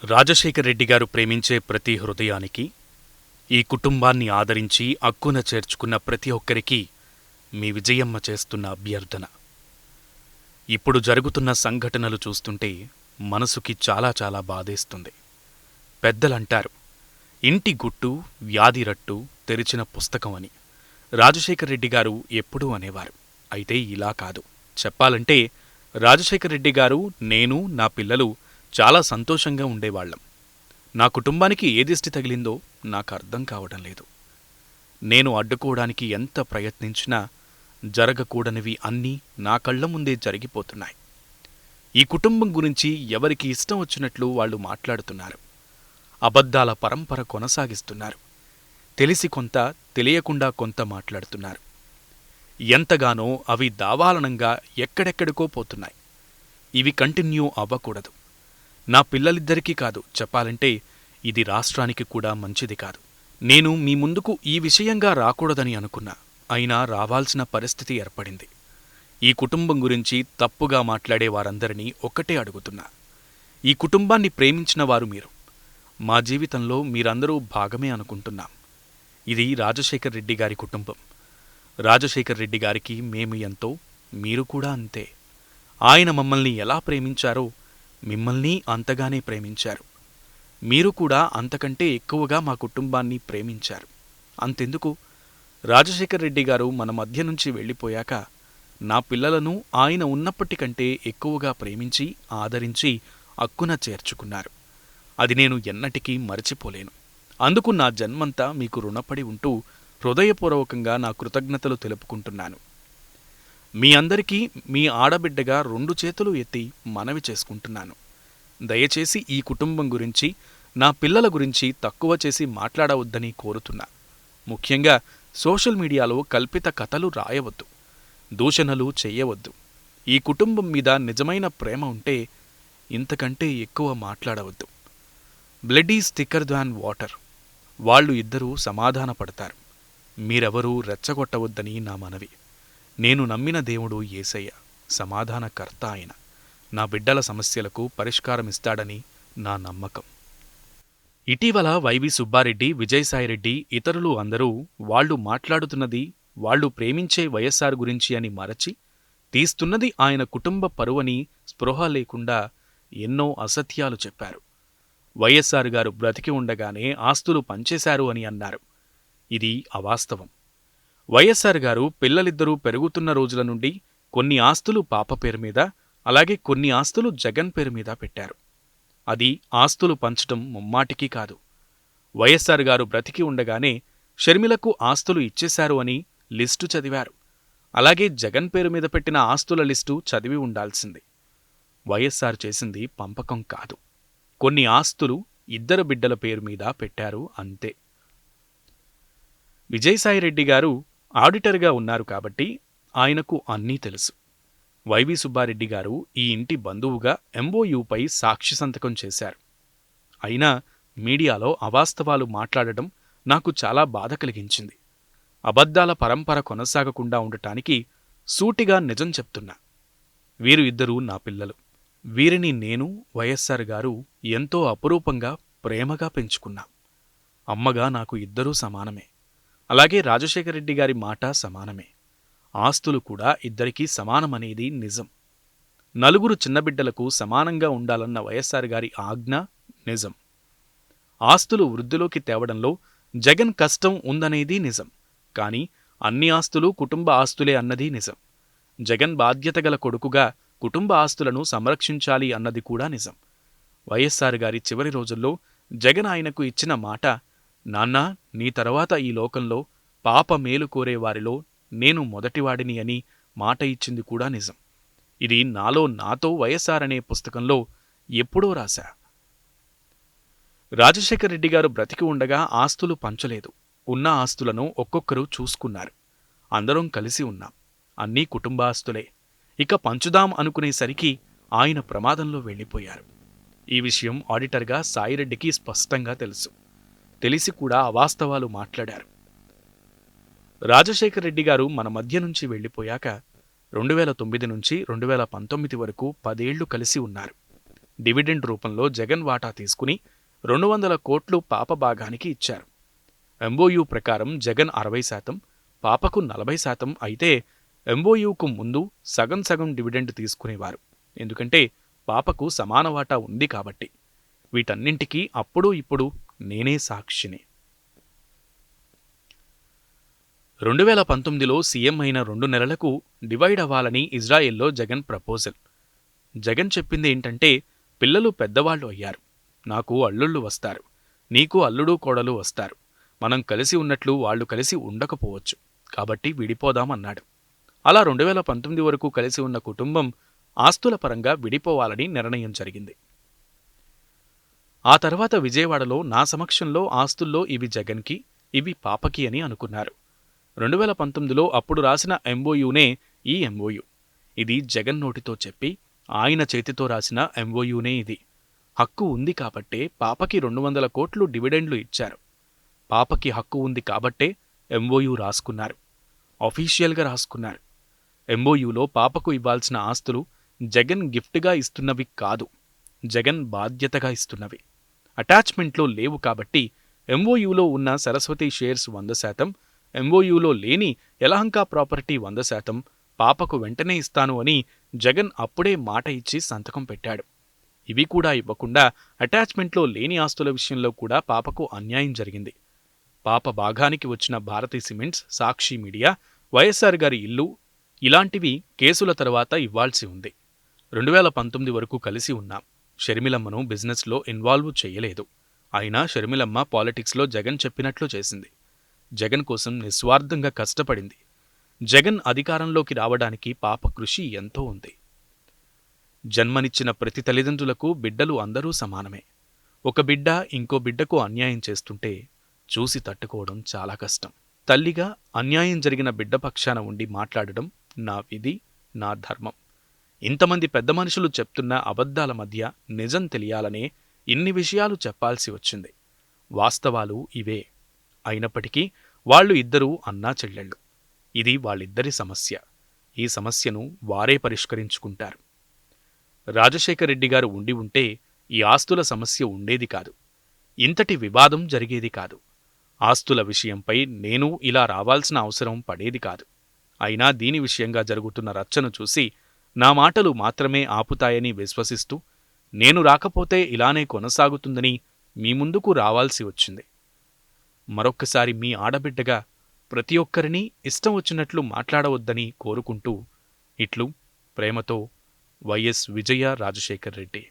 రాజశేఖర్ రెడ్డి గారు ప్రేమించే ప్రతి హృదయానికి, ఈ కుటుంబాన్ని ఆదరించి అక్కున చేర్చుకున్న ప్రతి ఒక్కరికి మీ విజయమ్మ చేస్తున్న అభ్యర్థన. ఇప్పుడు జరుగుతున్న సంఘటనలు చూస్తుంటే మనసుకి చాలా చాలా బాధేస్తుంది. పెద్దలంటారు, ఇంటి గుట్టు వ్యాధి రట్టు తెరిచిన పుస్తకం అని. రాజశేఖర్ రెడ్డి గారు ఎప్పుడూ అనేవారు. అయితే ఇలా కాదు. చెప్పాలంటే రాజశేఖర్ రెడ్డి గారు, నేను, నా పిల్లలు చాలా సంతోషంగా ఉండేవాళ్లం. నా కుటుంబానికి ఏ దిష్టి తగిలిందో నాకు అర్థం కావడం లేదు. నేను అడ్డుకోవడానికి ఎంత ప్రయత్నించినా జరగకూడనివి అన్నీ నా కళ్ల ముందే జరిగిపోతున్నాయి. ఈ కుటుంబం గురించి ఎవరికి ఇష్టం వచ్చినట్లు వాళ్ళు మాట్లాడుతున్నారు. అబద్ధాల పరంపర కొనసాగిస్తున్నారు. తెలిసి కొంత, తెలియకుండా కొంత మాట్లాడుతున్నారు. ఎంతగానో అవి దావాలనంగా ఎక్కడెక్కడికో పోతున్నాయి. ఇవి కంటిన్యూ అవ్వకూడదు. నా పిల్లలిద్దరికీ కాదు, చెప్పాలంటే ఇది రాష్ట్రానికి కూడా మంచిది కాదు. నేను మీ ముందుకు ఈ విషయంగా రాకూడదని అనుకున్నా. అయినా రావాల్సిన పరిస్థితి ఏర్పడింది. ఈ కుటుంబం గురించి తప్పుగా మాట్లాడే వారందరినీ ఒక్కటే అడుగుతున్నా. ఈ కుటుంబాన్ని ప్రేమించిన వారు మీరు. మా జీవితంలో మీరందరూ భాగమే అనుకుంటున్నాం. ఇది రాజశేఖర్ రెడ్డి గారి కుటుంబం. రాజశేఖర్ రెడ్డి గారికి మేము ఎంతో, మీరు కూడా అంతే. ఆయన మమ్మల్ని ఎలా ప్రేమించారో మిమ్మల్ని అంతగానే ప్రేమించారు. మీరు కూడా అంతకంటే ఎక్కువగా మా కుటుంబాన్ని ప్రేమించారు. అంతెందుకు, రాజశేఖర్ రెడ్డి గారు మన మధ్య నుంచి వెళ్ళిపోయాక నా పిల్లలను ఆయన ఉన్నప్పటికంటే ఎక్కువగా ప్రేమించి, ఆదరించి అక్కున చేర్చుకున్నారు. అది నేను ఎన్నటికీ మరచిపోలేను. అందుకు నా జన్మంతా మీకు రుణపడి ఉంటూ హృదయపూర్వకంగా నా కృతజ్ఞతలు తెలుపుకుంటున్నాను. మీ అందరికీ మీ ఆడబిడ్డగా 2 చేతులు ఎత్తి మనవి చేసుకుంటున్నాను. దయచేసి ఈ కుటుంబం గురించి, నా పిల్లల గురించి తక్కువ చేసి మాట్లాడవద్దని కోరుతున్నా. ముఖ్యంగా సోషల్ మీడియాలో కల్పిత కథలు రాయవద్దు, దూషణలు చెయ్యవద్దు. ఈ కుటుంబం మీద నిజమైన ప్రేమ ఉంటే ఇంతకంటే ఎక్కువ మాట్లాడవద్దు. Blood is thicker than water. వాళ్ళు ఇద్దరూ సమాధానపడతారు. మీరెవరూ రెచ్చగొట్టవద్దని నా మనవి. నేను నమ్మిన దేవుడు యేసయ్య, సమాధానకర్త ఆయన. నా బిడ్డల సమస్యలకు పరిష్కారమిస్తాడని నా నమ్మకం. ఇటీవల వైవి సుబ్బారెడ్డి, విజయసాయిరెడ్డి, ఇతరులు అందరూ వాళ్లు మాట్లాడుతున్నది వాళ్లు ప్రేమించే వైఎస్ఆర్ గురించి అని మరచి, తీస్తున్నది ఆయన కుటుంబ పరువని స్పృహ లేకుండా ఎన్నో అసత్యాలు చెప్పారు. వైఎస్ఆర్ గారు బ్రతికి ఉండగానే ఆస్తులు పంచేశారు అని అన్నారు. ఇది అవాస్తవం. వైఎస్ఆర్ గారు పిల్లలిద్దరూ పెరుగుతున్న రోజుల నుండి కొన్ని ఆస్తులు పాప పేరు మీద, అలాగే కొన్ని ఆస్తులు జగన్ పేరు మీద పెట్టారు. అది ఆస్తులు పంచటం ముమ్మాటికి కాదు. వైఎస్ఆర్ గారు బ్రతికి ఉండగానే షర్మిలకు ఆస్తులు ఇచ్చేశారు అని లిస్టు చదివారు. అలాగే జగన్ పేరు మీద పెట్టిన ఆస్తుల లిస్టు చదివి ఉండాల్సింది. వైఎస్ఆర్ చేసింది పంపకం కాదు. కొన్ని ఆస్తులు ఇద్దరు బిడ్డల పేరు మీద పెట్టారు అంతే. విజయసాయిరెడ్డి గారు ఆడిటర్గా ఉన్నారు కాబట్టి ఆయనకు అన్నీ తెలుసు. వైవి సుబ్బారెడ్డి గారు ఈ ఇంటి బంధువుగా ఎంఓయూపై సాక్షి సంతకం చేశారు. అయినా మీడియాలో అవాస్తవాలు మాట్లాడటం నాకు చాలా బాధ కలిగించింది. అబద్ధాల పరంపర కొనసాగకుండా ఉండటానికి సూటిగా నిజం చెప్తున్నా. వీరు ఇద్దరూ నా పిల్లలు. వీరిని నేను, వైఎస్ఆర్ గారు ఎంతో అపురూపంగా, ప్రేమగా పెంచుకున్నాం. అమ్మగా నాకు ఇద్దరూ సమానమే. అలాగే రాజశేఖర్ రెడ్డి గారి మాట సమానమే. ఆస్తులు కూడా ఇద్దరికీ సమానమనేది నిజం. నలుగురు చిన్నబిడ్డలకు సమానంగా ఉండాలన్న వైఎస్ఆర్ గారి ఆజ్ఞ నిజం. ఆస్తులు వృద్ధిలోకి తేవడంలో జగన్ కష్టం ఉందనేది నిజం. కానీ అన్ని ఆస్తులు కుటుంబ ఆస్తులే అన్నది నిజం. జగన్ బాధ్యతగల కొడుకుగా కుటుంబ ఆస్తులను సంరక్షించాలి అన్నది కూడా నిజం. వైఎస్ఆర్ గారి చివరి రోజుల్లో జగన్ ఆయనకు ఇచ్చిన మాట, నాన్నా, నీ తర్వాత ఈ లోకంలో పాప మేలు కోరే వారిలో నేను మొదటివాడిని అని మాట ఇచ్చింది కూడా నిజం. ఇది నాలో నాతో వైఎస్ఆర్ అనే పుస్తకంలో ఎప్పుడో రాశా. రాజశేఖర్ రెడ్డి గారు బ్రతికి ఉండగా ఆస్తులు పంచలేదు. ఉన్న ఆస్తులను ఒక్కొక్కరు చూసుకున్నారు. అందరం కలిసి ఉన్నాం. అన్నీ కుటుంబాస్తులే. ఇక పంచుదాం అనుకునేసరికి ఆయన ప్రమాదంలో వెళ్ళిపోయారు. ఈ విషయం ఆడిటర్గా సాయిరెడ్డికి స్పష్టంగా తెలుసు. తెలిసి కూడా అవాస్తవాలు మాట్లాడారు. రాజశేఖర్ రెడ్డి గారు మన మధ్య నుంచి వెళ్ళిపోయాక 2009 నుంచి 2019 వరకు 10 ఏళ్లు కలిసి ఉన్నారు. డివిడెండ్ రూపంలో జగన్ వాటా తీసుకుని 200 కోట్లు పాప భాగానికి ఇచ్చారు. ఎంఓయూ ప్రకారం జగన్ 60%, పాపకు 40% అయితే ఎంఓయూకు ముందు సగం సగం డివిడెండ్ తీసుకునేవారు. ఎందుకంటే పాపకు సమాన వాటా ఉంది కాబట్టి. వీటన్నింటికీ అప్పుడు ఇప్పుడు నేనే సాక్షిని. 2019లో సీఎం అయిన 2 నెలలకు డివైడ్ అవ్వాలని ఇజ్రాయెల్లో జగన్ ప్రపోజల్. జగన్ చెప్పింది ఏంటంటే, పిల్లలు పెద్దవాళ్లు అయ్యారు, నాకు అల్లుళ్ళు వస్తారు, నీకు అల్లుడు కోడలు వస్తారు, మనం కలిసి ఉన్నట్లు వాళ్లు కలిసి ఉండకపోవచ్చు, కాబట్టి విడిపోదామన్నాడు. అలా 2019 వరకు కలిసి ఉన్న కుటుంబం ఆస్తుల పరంగా విడిపోవాలని నిర్ణయం జరిగింది. ఆ తర్వాత విజయవాడలో నా సమక్షంలో ఆస్తుల్లో ఇవి జగన్కి, ఇవి పాపకి అని అనుకున్నారు. 2019లో అప్పుడు రాసిన ఎంఓయూనే ఈ ఎంఓయూ. ఇది జగన్ నోటితో చెప్పి ఆయన చేతితో రాసిన ఎంఓయూనే ఇది. హక్కు ఉంది కాబట్టే పాపకి 200 కోట్లు డివిడెండ్లు ఇచ్చారు. పాపకి హక్కు ఉంది కాబట్టే ఎంఓయూ రాసుకున్నారు, అఫీషియల్గా రాసుకున్నారు. ఎంఓయూలో పాపకు ఇవ్వాల్సిన ఆస్తులు జగన్ గిఫ్ట్గా ఇస్తున్నవి కాదు, జగన్ బాధ్యతగా ఇస్తున్నవి. అటాచ్మెంట్లో లేవు కాబట్టి ఎంఓయూలో ఉన్న సరస్వతి షేర్స్ 100%, ఎంఓయూలో లేని యలహంక ప్రాపర్టీ 100% పాపకు వెంటనే ఇస్తాను అని జగన్ అప్పుడే మాట ఇచ్చి సంతకం పెట్టాడు. ఇవి కూడా ఇవ్వకుండా అటాచ్మెంట్లో లేని ఆస్తుల విషయంలో కూడా పాపకు అన్యాయం జరిగింది. పాప భాగానికి వచ్చిన భారతీ సిమెంట్స్, సాక్షి మీడియా, వైఎస్ఆర్ గారి ఇల్లు ఇలాంటివి కేసుల తర్వాత ఇవ్వాల్సి ఉంది. 2019 వరకు కలిసి ఉన్నాం. షర్మిలమ్మను బిజినెస్లో ఇన్వాల్వ్ చేయలేదు. అయినా షర్మిలమ్మ పాలిటిక్స్లో జగన్ చెప్పినట్లు చేసింది. జగన్ కోసం నిస్వార్థంగా కష్టపడింది. జగన్ అధికారంలోకి రావడానికి పాప కృషి ఎంతో ఉంది. జన్మనిచ్చిన ప్రతి తల్లిదండ్రులకు బిడ్డలు అందరూ సమానమే. ఒక బిడ్డ ఇంకో బిడ్డకు అన్యాయం చేస్తుంటే చూసి తట్టుకోవడం చాలా కష్టం. తల్లిగా అన్యాయం జరిగిన బిడ్డ పక్షాన ఉండి మాట్లాడడం నా విధి, నా ధర్మం. ఇంతమంది పెద్ద మనుషులు చెప్తున్న అబద్ధాల మధ్య నిజం తెలియాలనే ఇన్ని విషయాలు చెప్పాల్సి వచ్చింది. వాస్తవాలు ఇవే. అయినప్పటికీ వాళ్ళు ఇద్దరూ అన్నా చెల్లెళ్ళు. ఇది వాళ్ళిద్దరి సమస్య. ఈ సమస్యను వారే పరిష్కరించుకుంటారు. రాజశేఖర్ రెడ్డి గారు ఉండి ఉంటే ఈ ఆస్తుల సమస్య ఉండేది కాదు, ఇంతటి వివాదం జరిగేది కాదు. ఆస్తుల విషయంపై నేను ఇలా రావాల్సిన అవసరం పడేది కాదు. అయినా దీని విషయంగా జరుగుతున్న రచ్చను చూసి నా మాటలు మాత్రమే ఆపుతాయని విశ్వసిస్తూ నేను రాకపోతే ఇలానే కొనసాగుతుందని మీ ముందుకు రావాల్సి వచ్చింది. మరొక్కసారి మీ ఆడబిడ్డగా ప్రతి ఒక్కరినీ ఇష్టం వచ్చినట్లు మాట్లాడవద్దని కోరుకుంటూ ఇట్లు ప్రేమతో వైఎస్ విజయ రాజశేఖర్ రెడ్డి.